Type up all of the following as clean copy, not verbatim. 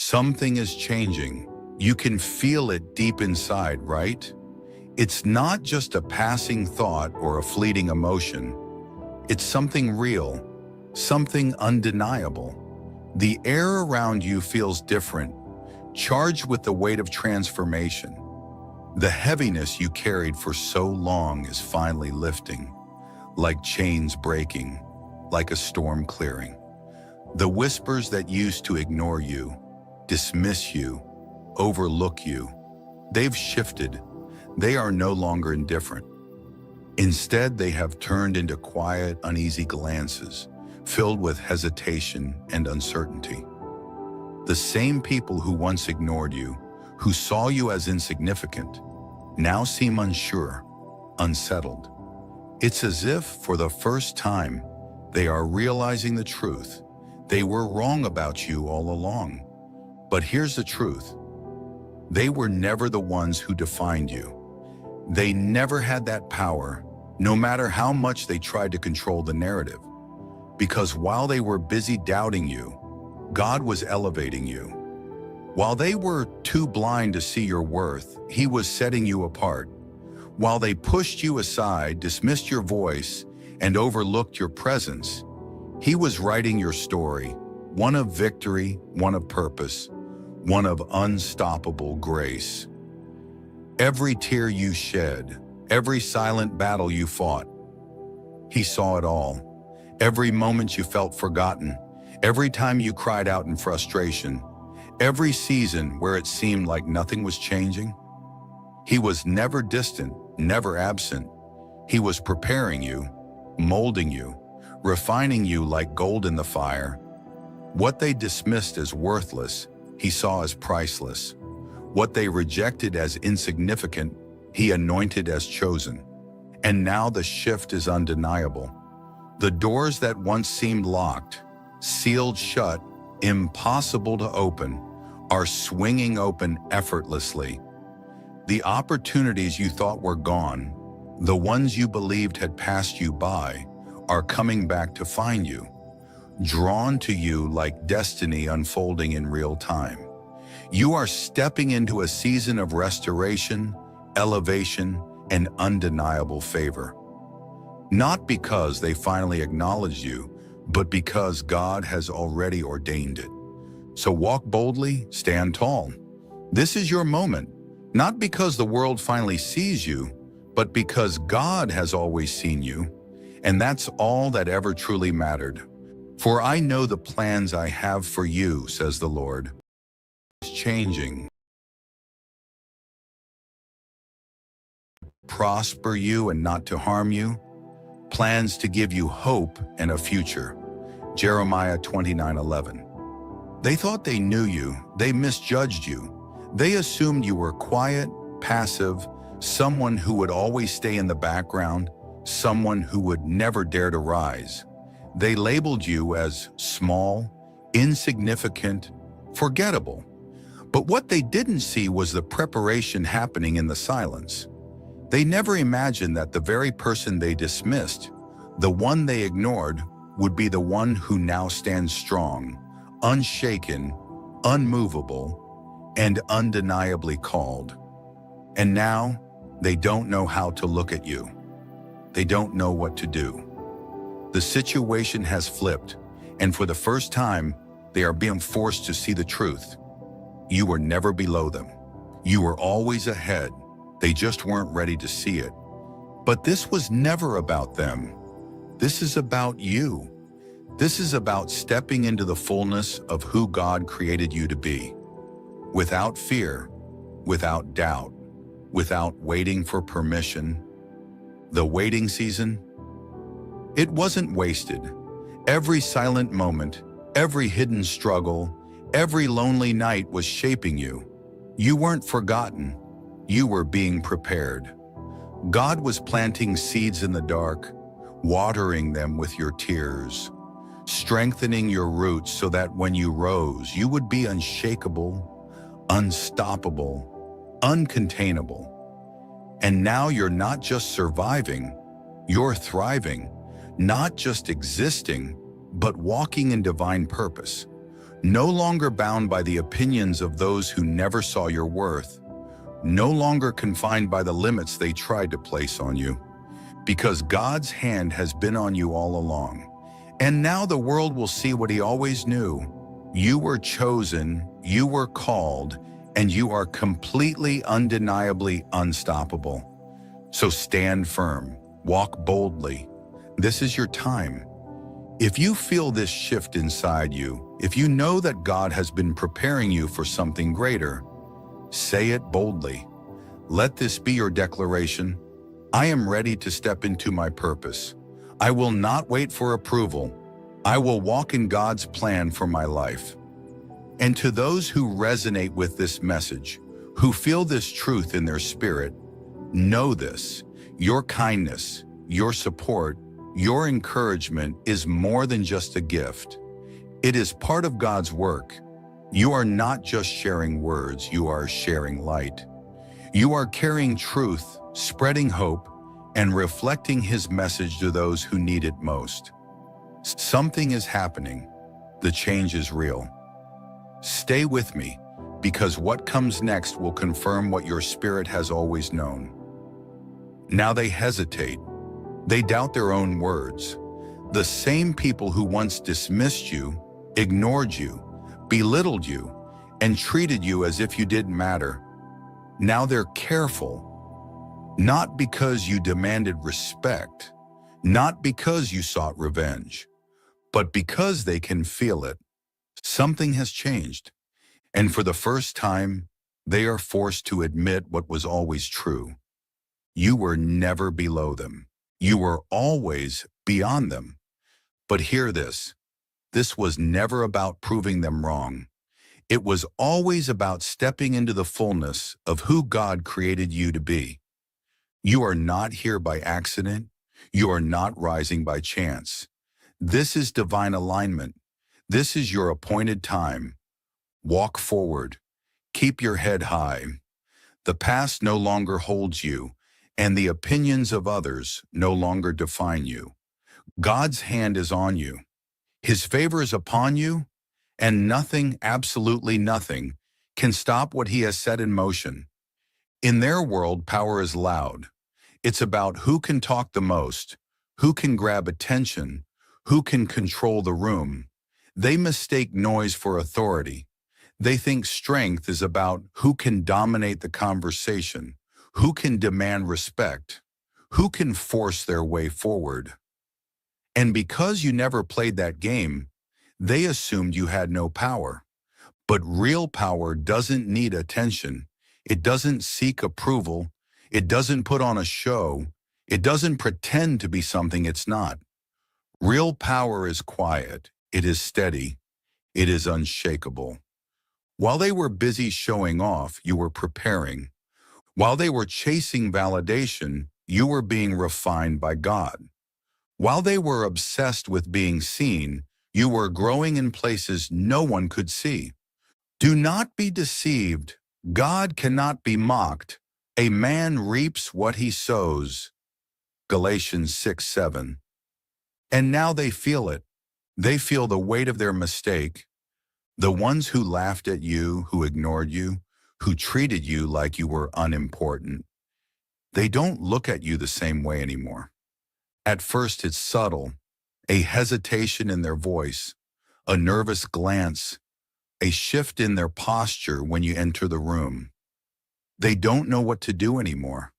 Something is changing. You can feel it deep inside, right? It's not just a passing thought or a fleeting emotion. It's something real, something undeniable. The air around you feels different, charged with the weight of transformation. The heaviness you carried for so long is finally lifting, like chains breaking, like a storm clearing. The whispers that used to ignore you, dismiss you, overlook you, they've shifted. They are no longer indifferent. Instead, they have turned into quiet, uneasy glances, filled with hesitation and uncertainty. The same people who once ignored you, who saw you as insignificant, now seem unsure, unsettled. It's as if, for the first time, they are realizing the truth. They were wrong about you all along. But here's the truth. They were never the ones who defined you. They never had that power, no matter how much they tried to control the narrative. Because while they were busy doubting you, God was elevating you. While they were too blind to see your worth, He was setting you apart. While they pushed you aside, dismissed your voice, and overlooked your presence, He was writing your story, one of victory, one of purpose, one of unstoppable grace. Every tear you shed, every silent battle you fought, He saw it all. Every moment you felt forgotten, every time you cried out in frustration, every season where it seemed like nothing was changing, He was never distant, never absent. He was preparing you, molding you, refining you like gold in the fire. What they dismissed as worthless, He saw as priceless. What they rejected as insignificant, He anointed as chosen. And now the shift is undeniable. The doors that once seemed locked, sealed shut, impossible to open, are swinging open effortlessly. The opportunities you thought were gone, the ones you believed had passed you by, are coming back to find you, drawn to you like destiny unfolding in real time. You are stepping into a season of restoration, elevation, and undeniable favor. Not because they finally acknowledged you, but because God has already ordained it. So walk boldly, stand tall. This is your moment, not because the world finally sees you, but because God has always seen you. And that's all that ever truly mattered. For I know the plans I have for you, says the Lord. It's changing. Prosper you and not to harm you. Plans to give you hope and a future. Jeremiah 29:11. They thought they knew you. They misjudged you. They assumed you were quiet, passive, someone who would always stay in the background, someone who would never dare to rise. They labeled you as small, insignificant, forgettable. But what they didn't see was the preparation happening in the silence. They never imagined that the very person they dismissed, the one they ignored, would be the one who now stands strong, unshaken, unmovable, and undeniably called. And now, they don't know how to look at you. They don't know what to do. The situation has flipped, and for the first time, they are being forced to see the truth. You were never below them. You were always ahead. They just weren't ready to see it. But this was never about them. This is about you. This is about stepping into the fullness of who God created you to be. Without fear, without doubt, without waiting for permission. The waiting season, it wasn't wasted. Every silent moment, every hidden struggle, every lonely night was shaping you. You weren't forgotten. You were being prepared. God was planting seeds in the dark, watering them with your tears, strengthening your roots so that when you rose, you would be unshakable, unstoppable, uncontainable. And now you're not just surviving, you're thriving, not just existing, but walking in divine purpose. No longer bound by the opinions of those who never saw your worth. No longer confined by the limits they tried to place on you. Because God's hand has been on you all along. And now the world will see what he always knew. You were chosen, you were called, and you are completely, undeniably unstoppable. So stand firm, walk boldly. This is your time. If you feel this shift inside you, if you know that God has been preparing you for something greater, say it boldly. Let this be your declaration. I am ready to step into my purpose. I will not wait for approval. I will walk in God's plan for my life. And to those who resonate with this message, who feel this truth in their spirit, know this: your kindness, your support, your encouragement is more than just a gift. It is part of God's work. You are not just sharing words, you are sharing light. You are carrying truth, spreading hope, and reflecting his message to those who need it most. Something is happening. The change is real. Stay with me, because what comes next will confirm what your spirit has always known. Now they hesitate. They doubt their own words. The same people who once dismissed you, ignored you, belittled you, and treated you as if you didn't matter. Now they're careful, not because you demanded respect, not because you sought revenge, but because they can feel it. Something has changed, and for the first time, they are forced to admit what was always true. You were never below them. You were always beyond them. But hear this: this was never about proving them wrong. It was always about stepping into the fullness of who God created you to be. You are not here by accident. You are not rising by chance. This is divine alignment. This is your appointed time. Walk forward. Keep your head high. The past no longer holds you, and the opinions of others no longer define you. God's hand is on you. His favor is upon you, and nothing, absolutely nothing, can stop what he has set in motion. In their world, power is loud. It's about who can talk the most, who can grab attention, who can control the room. They mistake noise for authority. They think strength is about who can dominate the conversation, who can demand respect, who can force their way forward. And because you never played that game, they assumed you had no power. But real power doesn't need attention. It doesn't seek approval. It doesn't put on a show. It doesn't pretend to be something it's not. Real power is quiet. It is steady. It is unshakable. While they were busy showing off, you were preparing. While they were chasing validation, you were being refined by God. While they were obsessed with being seen, you were growing in places no one could see. Do not be deceived. God cannot be mocked. A man reaps what he sows. Galatians 6:7. And now they feel it. They feel the weight of their mistake. The ones who laughed at you, who ignored you, who treated you like you were unimportant, they don't look at you the same way anymore. At first it's subtle, a hesitation in their voice, a nervous glance, a shift in their posture when you enter the room. They don't know what to do anymore,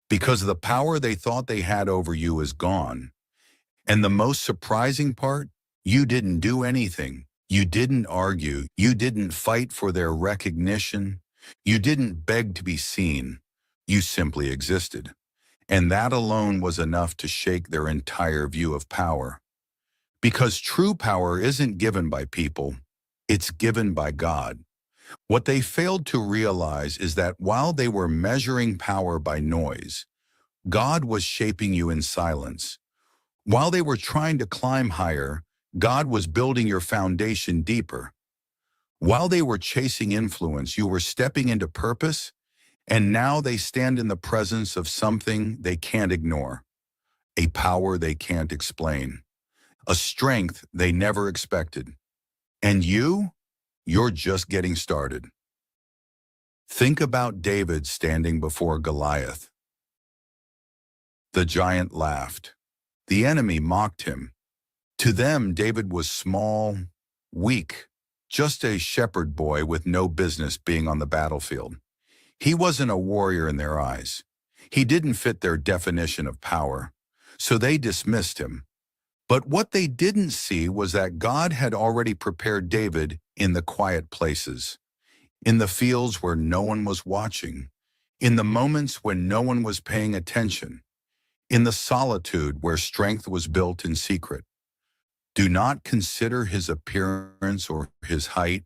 because the power they thought they had over you is gone. And the most surprising part, you didn't do anything. You didn't argue. You didn't fight for their recognition. You didn't beg to be seen. You simply existed. And that alone was enough to shake their entire view of power. Because true power isn't given by people, it's given by God. What they failed to realize is that while they were measuring power by noise, God was shaping you in silence. While they were trying to climb higher, God was building your foundation deeper. While they were chasing influence, you were stepping into purpose, and now they stand in the presence of something they can't ignore, a power they can't explain, a strength they never expected. And you? You're just getting started. Think about David standing before Goliath. The giant laughed. The enemy mocked him. To them, David was small, weak, just a shepherd boy with no business being on the battlefield. He wasn't a warrior in their eyes. He didn't fit their definition of power, so they dismissed him. But what they didn't see was that God had already prepared David in the quiet places, in the fields where no one was watching, in the moments when no one was paying attention, in the solitude where strength was built in secret. Do not consider his appearance or his height,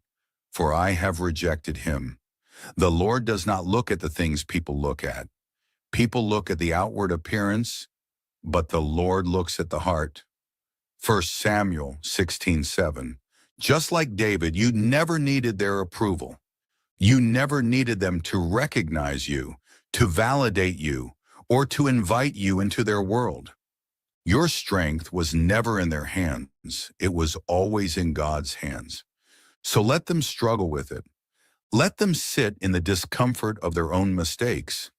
for I have rejected him. The Lord does not look at the things people look at. People look at the outward appearance, but the Lord looks at the heart. 1 Samuel 16:7. Just like David, you never needed their approval. You never needed them to recognize you, to validate you, or to invite you into their world. Your strength was never in their hands. It was always in God's hands. So let them struggle with it. Let them sit in the discomfort of their own mistakes.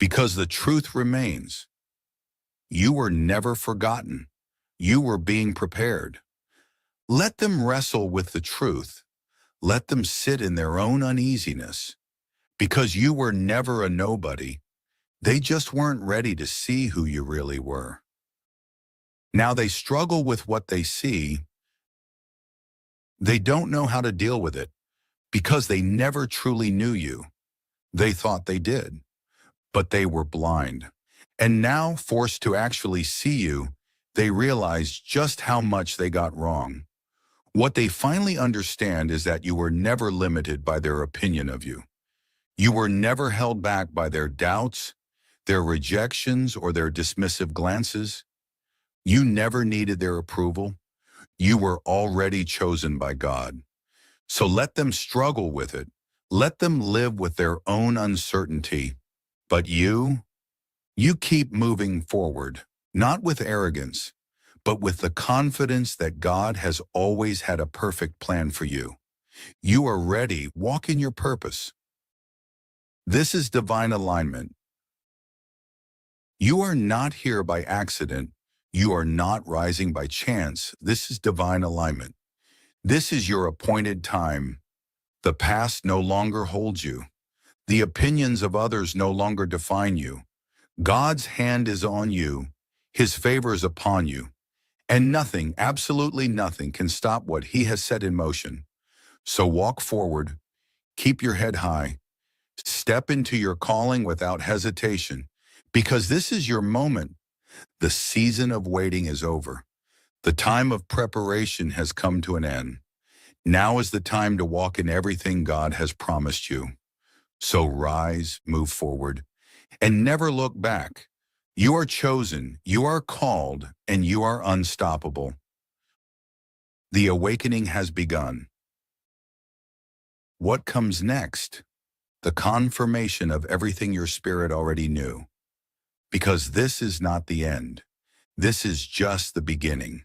Because the truth remains. You were never forgotten. You were being prepared. Let them wrestle with the truth. Let them sit in their own uneasiness. Because you were never a nobody. They just weren't ready to see who you really were. Now they struggle with what they see. They don't know how to deal with it because they never truly knew you. They thought they did, but they were blind. And now, forced to actually see you, they realize just how much they got wrong. What they finally understand is that you were never limited by their opinion of you. You were never held back by their doubts, their rejections, or their dismissive glances. You never needed their approval. You were already chosen by God. So let them struggle with it. Let them live with their own uncertainty. But you keep moving forward, not with arrogance, but with the confidence that God has always had a perfect plan for you. You are ready. Walk in your purpose. This is divine alignment. You are not here by accident. You are not rising by chance. This is divine alignment. This is your appointed time. The past no longer holds you. The opinions of others no longer define you. God's hand is on you. His favor is upon you. And nothing, absolutely nothing, can stop what He has set in motion. So walk forward. Keep your head high. Step into your calling without hesitation, because this is your moment. The season of waiting is over. The time of preparation has come to an end. Now is the time to walk in everything God has promised you. So rise, move forward, and never look back. You are chosen, you are called, and you are unstoppable. The awakening has begun. What comes next? The confirmation of everything your spirit already knew. Because this is not the end. This is just the beginning.